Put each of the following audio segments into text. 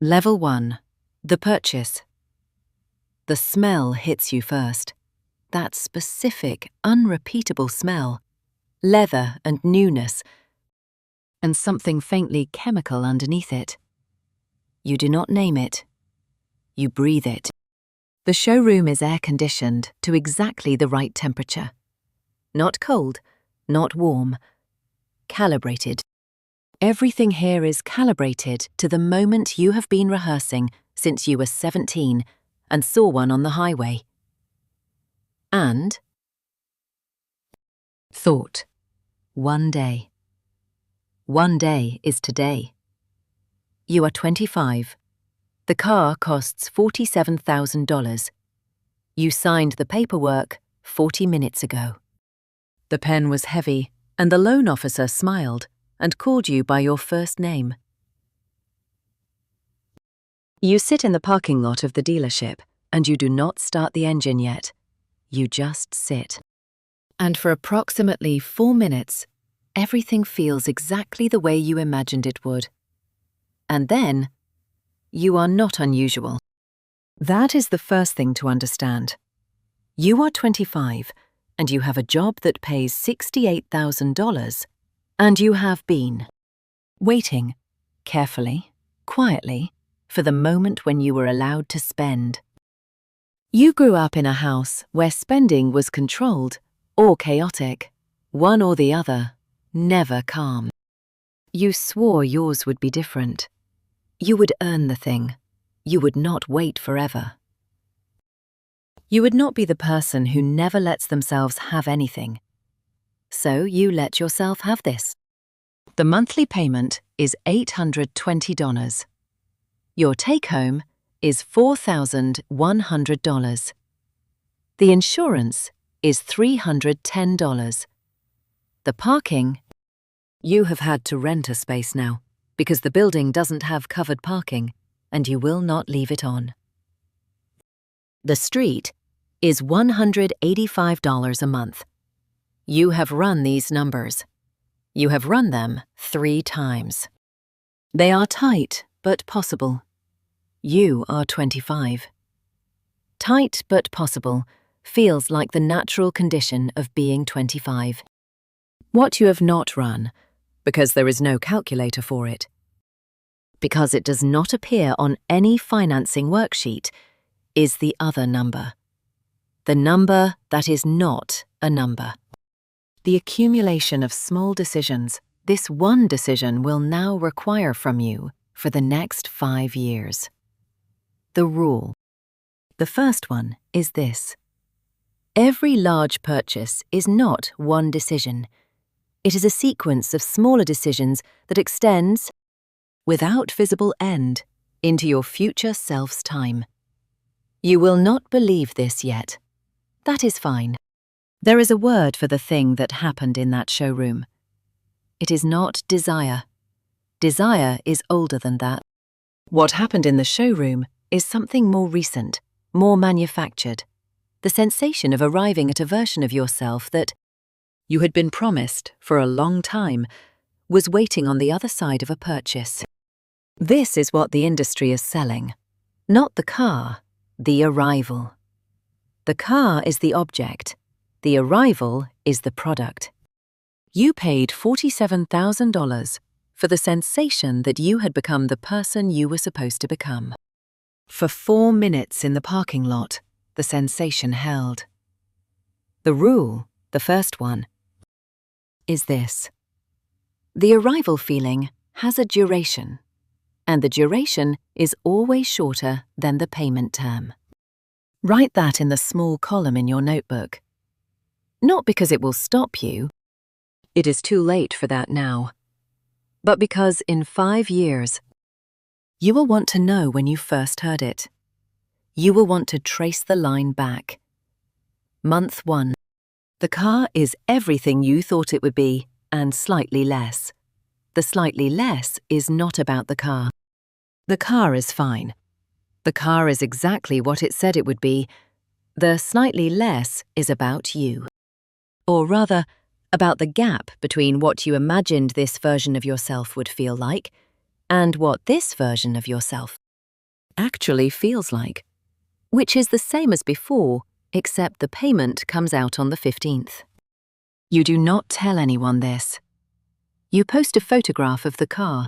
Level 1. The purchase. The smell hits you first. That specific, unrepeatable smell. Leather and newness, and something faintly chemical underneath it. You do not name it. You breathe it. The showroom is air-conditioned to exactly the right temperature. Not cold, not warm. Calibrated. Everything here is calibrated to the moment you have been rehearsing since you were 17 and saw one on the highway. And thought. One day. One day is today. You are 25. The car costs $47,000. You signed the paperwork 40 minutes ago. The pen was heavy, and the loan officer smiled and called you by your first name. You sit in the parking lot of the dealership, and you do not start the engine yet. You just sit. And for approximately 4 minutes, everything feels exactly the way you imagined it would. And then, you are not unusual. That is the first thing to understand. You are 25, and you have a job that pays $68,000, and you have been waiting, carefully, quietly, for the moment when you were allowed to spend. You grew up in a house where spending was controlled or chaotic, one or the other, never calm. You swore yours would be different. You would earn the thing. You would not wait forever. You would not be the person who never lets themselves have anything. So you let yourself have this. The monthly payment is $820. Your take-home is $4,100. The insurance is $310. The parking, you have had to rent a space now because the building doesn't have covered parking and you will not leave it on. The street is $185 a month. You have run these numbers. You have run them 3 times. They are tight but possible. You are 25. Tight but possible feels like the natural condition of being 25. What you have not run, because there is no calculator for it, because it does not appear on any financing worksheet, is the other number. The number that is not a number. The accumulation of small decisions, this one decision will now require from you for the next 5 years. The rule. The first one is this. Every large purchase is not one decision. It is a sequence of smaller decisions that extends, without visible end, into your future self's time. You will not believe this yet. That is fine. There is a word for the thing that happened in that showroom. It is not desire. Desire is older than that. What happened in the showroom is something more recent, more manufactured. The sensation of arriving at a version of yourself that you had been promised for a long time was waiting on the other side of a purchase. This is what the industry is selling. Not the car, the arrival. The car is the object. The arrival is the product. You paid $47,000 for the sensation that you had become the person you were supposed to become. For 4 minutes in the parking lot, the sensation held. The rule, the first one, is this. The arrival feeling has a duration, and the duration is always shorter than the payment term. Write that in the small column in your notebook. Not because it will stop you. It is too late for that now. But because in 5 years, you will want to know when you first heard it. You will want to trace the line back. Month 1. The car is everything you thought it would be, and slightly less. The slightly less is not about the car. The car is fine. The car is exactly what it said it would be. The slightly less is about you. Or rather, about the gap between what you imagined this version of yourself would feel like and what this version of yourself actually feels like, which is the same as before, except the payment comes out on the 15th. You do not tell anyone this. You post a photograph of the car.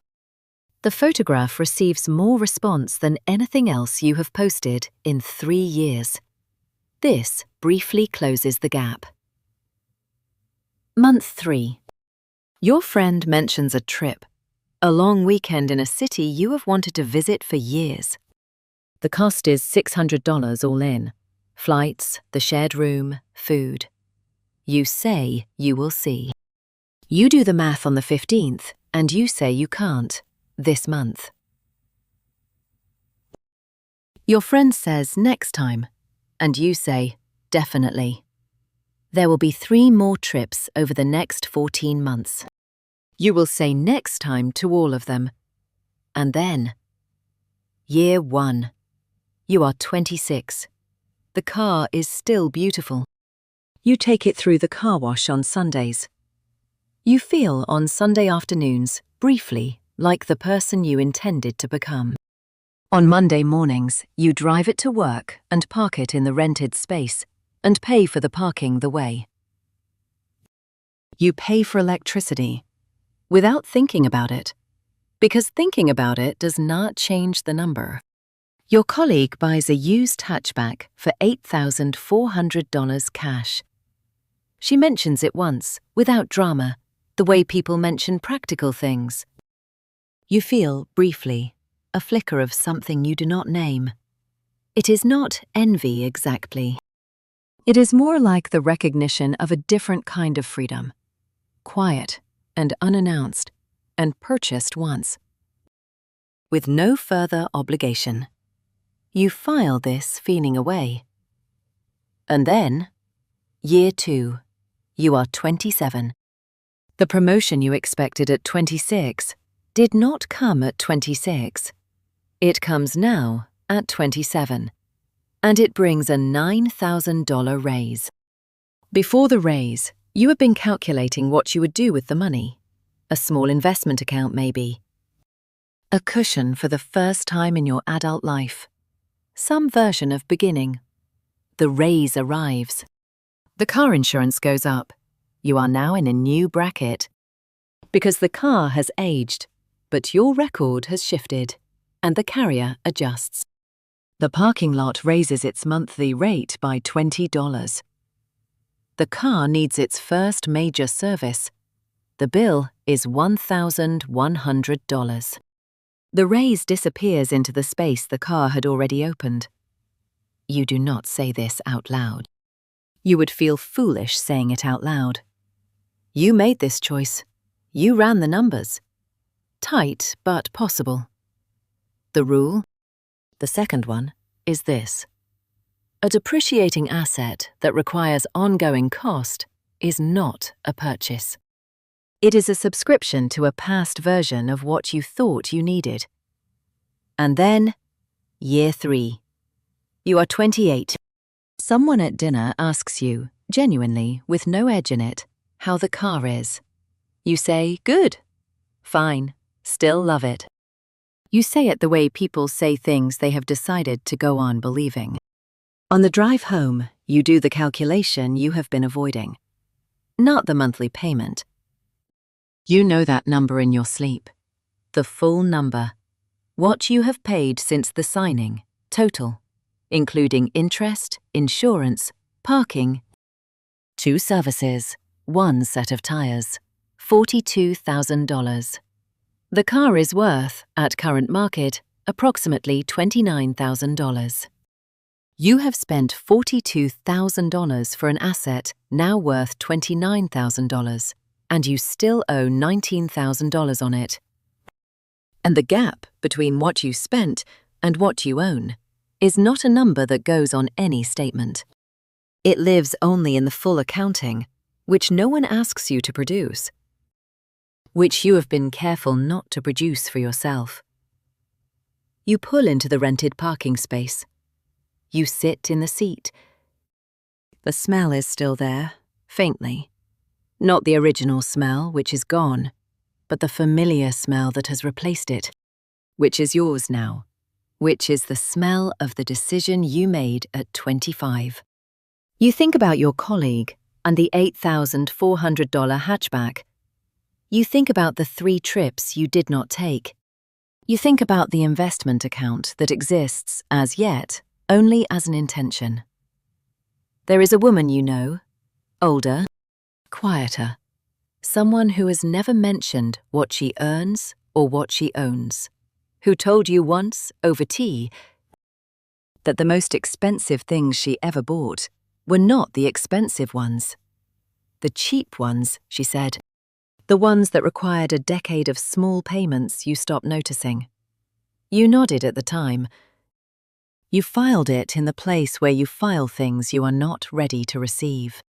The photograph receives more response than anything else you have posted in 3 years. This briefly closes the gap. Month 3. Your friend mentions a trip, a long weekend in a city you have wanted to visit for years. The cost is $600 all in, flights, the shared room, food. You say you will see. You do the math on the 15th, and you say you can't, this month. Your friend says next time, and you say definitely. There will be 3 more trips over the next 14 months. You will say next time to all of them. And then, year 1. You are 26. The car is still beautiful. You take it through the car wash on Sundays. You feel on Sunday afternoons, briefly, like the person you intended to become. On Monday mornings, you drive it to work and park it in the rented space and pay for the parking the way. You pay for electricity without thinking about it, because thinking about it does not change the number. Your colleague buys a used hatchback for $8,400 cash. She mentions it once, without drama, the way people mention practical things. You feel, briefly, a flicker of something you do not name. It is not envy exactly. It is more like the recognition of a different kind of freedom, quiet and unannounced, and purchased once. With no further obligation. You file this feeling away. And then, year 2, you are 27. The promotion you expected at 26 did not come at 26. It comes now at 27, and it brings a $9,000 raise. Before the raise, you had been calculating what you would do with the money. A small investment account, maybe. A cushion for the first time in your adult life. Some version of beginning. The raise arrives. The car insurance goes up. You are now in a new bracket. Because the car has aged, but your record has shifted, and the carrier adjusts. The parking lot raises its monthly rate by $20. The car needs its first major service. The bill is $1,100. The raise disappears into the space the car had already opened. You do not say this out loud. You would feel foolish saying it out loud. You made this choice. You ran the numbers. Tight, but possible. The rule? The second one is this. A depreciating asset that requires ongoing cost is not a purchase. It is a subscription to a past version of what you thought you needed. And then, year 3. You are 28. Someone at dinner asks you, genuinely, with no edge in it, how the car is. You say, good. Fine. Still love it. You say it the way people say things they have decided to go on believing. On the drive home, you do the calculation you have been avoiding. Not the monthly payment. You know that number in your sleep. The full number. What you have paid since the signing, total, including interest, insurance, parking. 2 services, 1 set of tires, $42,000. The car is worth, at current market, approximately $29,000. You have spent $42,000 for an asset now worth $29,000, and you still owe $19,000 on it. And the gap between what you spent and what you own is not a number that goes on any statement. It lives only in the full accounting, which no one asks you to produce, which you have been careful not to produce for yourself. You pull into the rented parking space. You sit in the seat. The smell is still there, faintly. Not the original smell, which is gone, but the familiar smell that has replaced it, which is yours now. which is the smell of the decision you made at 25. You think about your colleague and the $8,400 hatchback. You think about the 3 trips you did not take. You think about the investment account that exists, as yet, only as an intention. There is a woman you know, older, quieter, someone who has never mentioned what she earns or what she owns, who told you once, over tea, that the most expensive things she ever bought were not the expensive ones. The cheap ones, she said. The ones that required a decade of small payments you stopped noticing. You nodded at the time. You filed it in the place where you file things you are not ready to receive.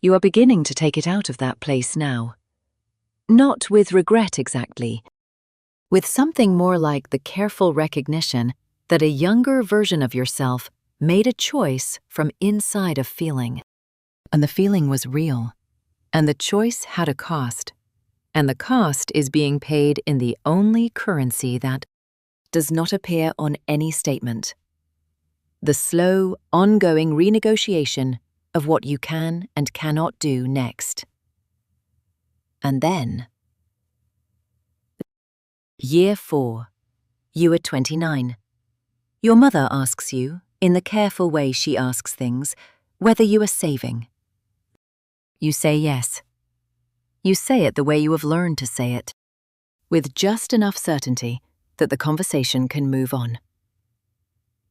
You are beginning to take it out of that place now. Not with regret exactly, with something more like the careful recognition that a younger version of yourself made a choice from inside a feeling. And the feeling was real. And the choice had a cost. And the cost is being paid in the only currency that does not appear on any statement. The slow, ongoing renegotiation of what you can and cannot do next. And then, Year 4. You are 29. Your mother asks you, in the careful way she asks things, whether you are saving. You say yes. You say it the way you have learned to say it, with just enough certainty that the conversation can move on.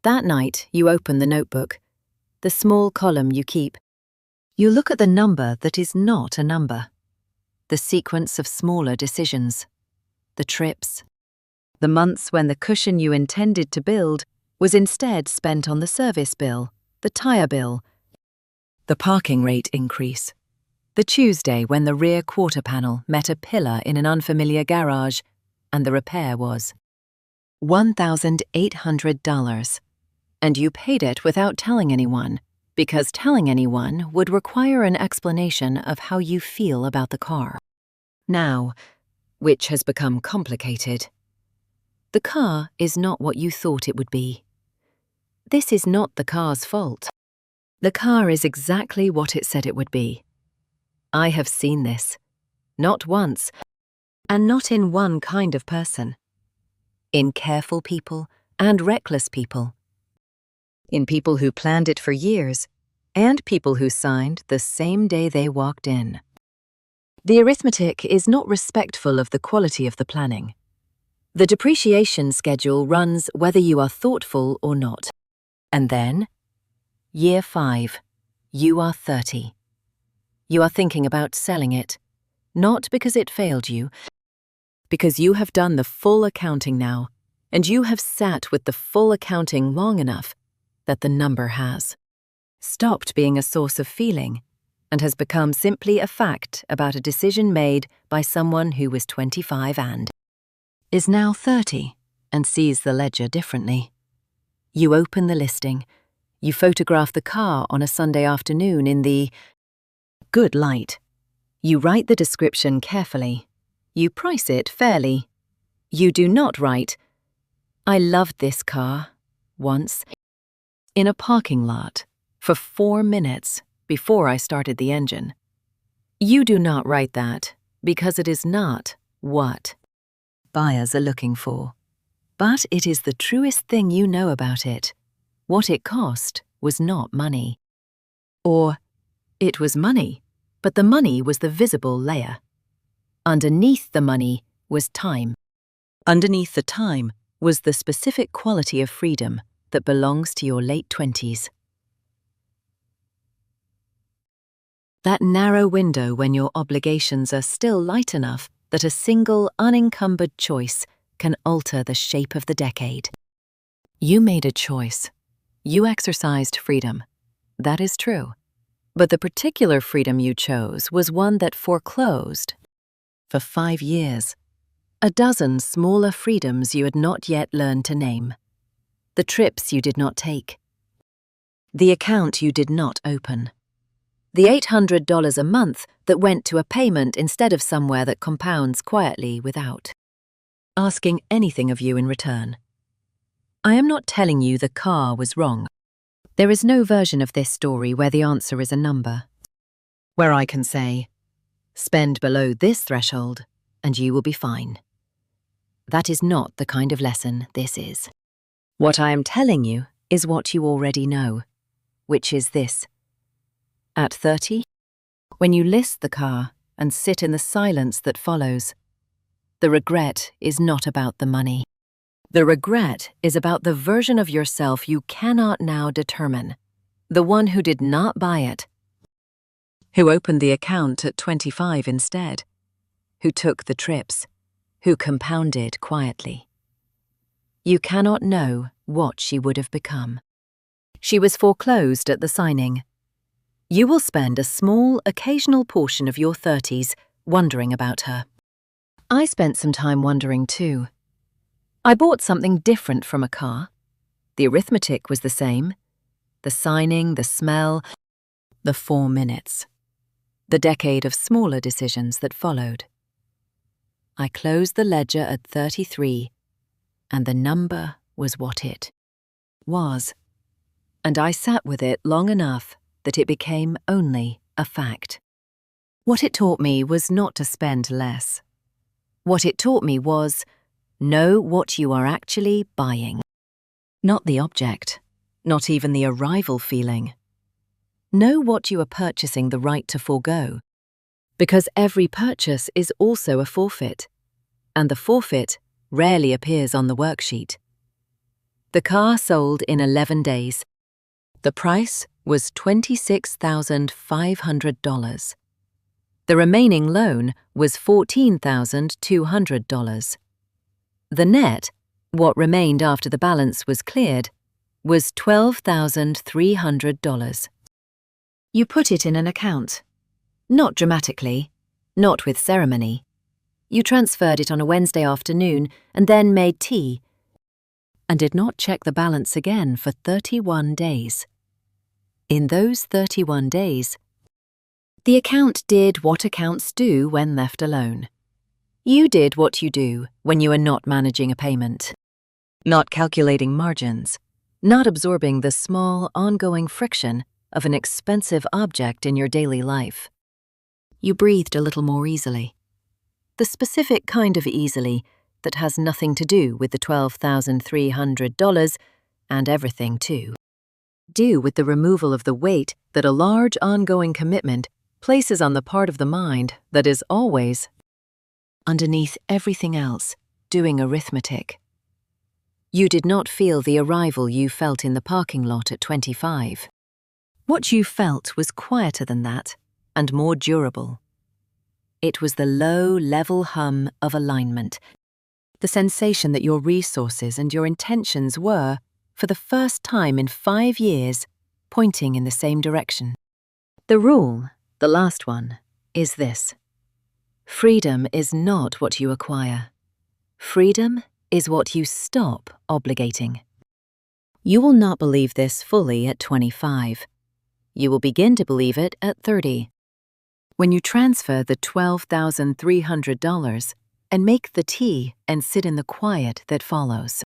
That night, you open the notebook, the small column you keep. You look at the number that is not a number, the sequence of smaller decisions, the trips, the months when the cushion you intended to build was instead spent on the service bill, the tire bill, the parking rate increase, the Tuesday when the rear quarter panel met a pillar in an unfamiliar garage and the repair was $1,800, and you paid it without telling anyone, because telling anyone would require an explanation of how you feel about the car. Now, which has become complicated. The car is not what you thought it would be. This is not the car's fault. The car is exactly what it said it would be. I have seen this, not once, and not in one kind of person. In careful people and reckless people. In people who planned it for years, and people who signed the same day they walked in. The arithmetic is not respectful of the quality of the planning. The depreciation schedule runs whether you are thoughtful or not. And then, Year 5, you are 30. You are thinking about selling it, not because it failed you, because you have done the full accounting now, and you have sat with the full accounting long enough that the number has stopped being a source of feeling and has become simply a fact about a decision made by someone who was 25 and is now 30 and sees the ledger differently. You open the listing. You photograph the car on a Sunday afternoon in the good light. You write the description carefully. You price it fairly. You do not write, "I loved this car," once, in a parking lot for 4 minutes before I started the engine. You do not write that because it is not what buyers are looking for. But it is the truest thing you know about it. What it cost was not money. Or, it was money, but the money was the visible layer. Underneath the money was time. Underneath the time was the specific quality of freedom that belongs to your late 20s. That narrow window when your obligations are still light enough that a single unencumbered choice can alter the shape of the decade. You made a choice. You exercised freedom. That is true. But the particular freedom you chose was one that foreclosed, for 5 years, a dozen smaller freedoms you had not yet learned to name. The trips you did not take. The account you did not open. The $800 a month that went to a payment instead of somewhere that compounds quietly without asking anything of you in return. I am not telling you the car was wrong. There is no version of this story where the answer is a number, where I can say, spend below this threshold and you will be fine. That is not the kind of lesson this is. What I am telling you is what you already know, which is this. At 30, when you list the car and sit in the silence that follows, the regret is not about the money. The regret is about the version of yourself you cannot now determine, the one who did not buy it, who opened the account at 25 instead, who took the trips, who compounded quietly. You cannot know what she would have become. She was foreclosed at the signing. You will spend a small, occasional portion of your 30s wondering about her. I spent some time wondering too. I bought something different from a car. The arithmetic was the same. The signing, the smell, the 4 minutes. The decade of smaller decisions that followed. I closed the ledger at 33, and the number was what it was. And I sat with it long enough that it became only a fact. What it taught me was not to spend less. What it taught me was, know what you are actually buying. Not the object, not even the arrival feeling. Know what you are purchasing the right to forego. Because every purchase is also a forfeit, and the forfeit rarely appears on the worksheet. The car sold in 11 days. The price was $26,500. The remaining loan was $14,200. The net, what remained after the balance was cleared, was $12,300. You put it in an account. Not dramatically, not with ceremony. You transferred it on a Wednesday afternoon and then made tea, and did not check the balance again for 31 days. In those 31 days, the account did what accounts do when left alone. You did what you do when you are not managing a payment, not calculating margins, not absorbing the small, ongoing friction of an expensive object in your daily life. You breathed a little more easily. The specific kind of easily that has nothing to do with the $12,300 and everything too. Do with the removal of the weight that a large ongoing commitment places on the part of the mind that is always, underneath everything else, doing arithmetic. You did not feel the arrival you felt in the parking lot at 25. What you felt was quieter than that and more durable. It was the low, level hum of alignment, the sensation that your resources and your intentions were, for the first time in 5 years, pointing in the same direction. The rule, the last one, is this. Freedom is not what you acquire. Freedom is what you stop obligating. You will not believe this fully at 25. You will begin to believe it at 30. When you transfer the $12,300 and make the tea and sit in the quiet that follows.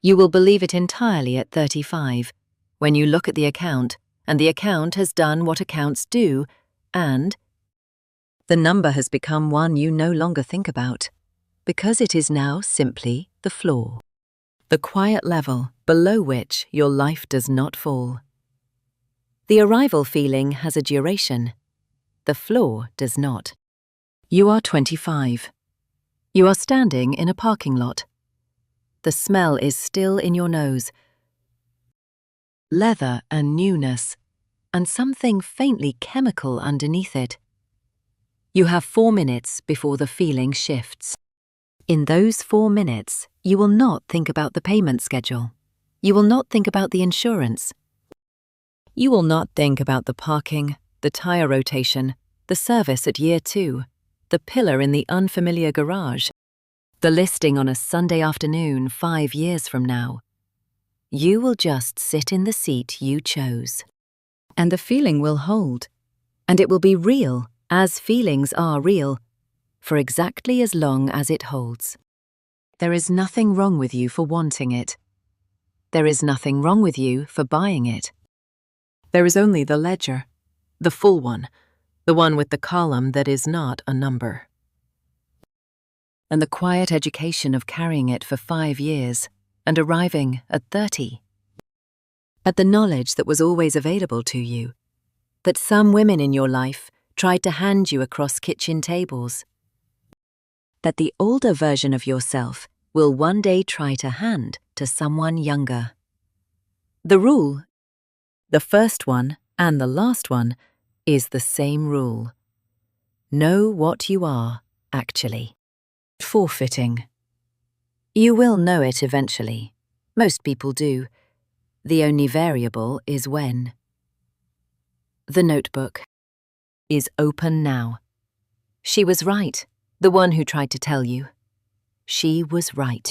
You will believe it entirely at 35, when you look at the account and the account has done what accounts do, and the number has become one you no longer think about, because it is now simply the floor, the quiet level below which your life does not fall. The arrival feeling has a duration. The floor does not. You are 25. You are standing in a parking lot. The smell is still in your nose. Leather and newness, and something faintly chemical underneath it. You have 4 minutes before the feeling shifts. In those 4 minutes, you will not think about the payment schedule. You will not think about the insurance. You will not think about the parking, the tire rotation, the service at year 2, the pillar in the unfamiliar garage, the listing on a Sunday afternoon 5 years from now. You will just sit in the seat you chose. And the feeling will hold, and it will be real, as feelings are real, for exactly as long as it holds. There is nothing wrong with you for wanting it. There is nothing wrong with you for buying it. There is only the ledger, the full one, the one with the column that is not a number. And the quiet education of carrying it for 5 years and arriving at 30. At the knowledge that was always available to you, that some women in your life tried to hand you across kitchen tables, that the older version of yourself will one day try to hand to someone younger. The rule, the first one and the last one, is the same rule. Know what you are, actually. Forfeiting. You will know it eventually. Most people do. The only variable is when. The notebook is open now. She was right, the one who tried to tell you. She was right.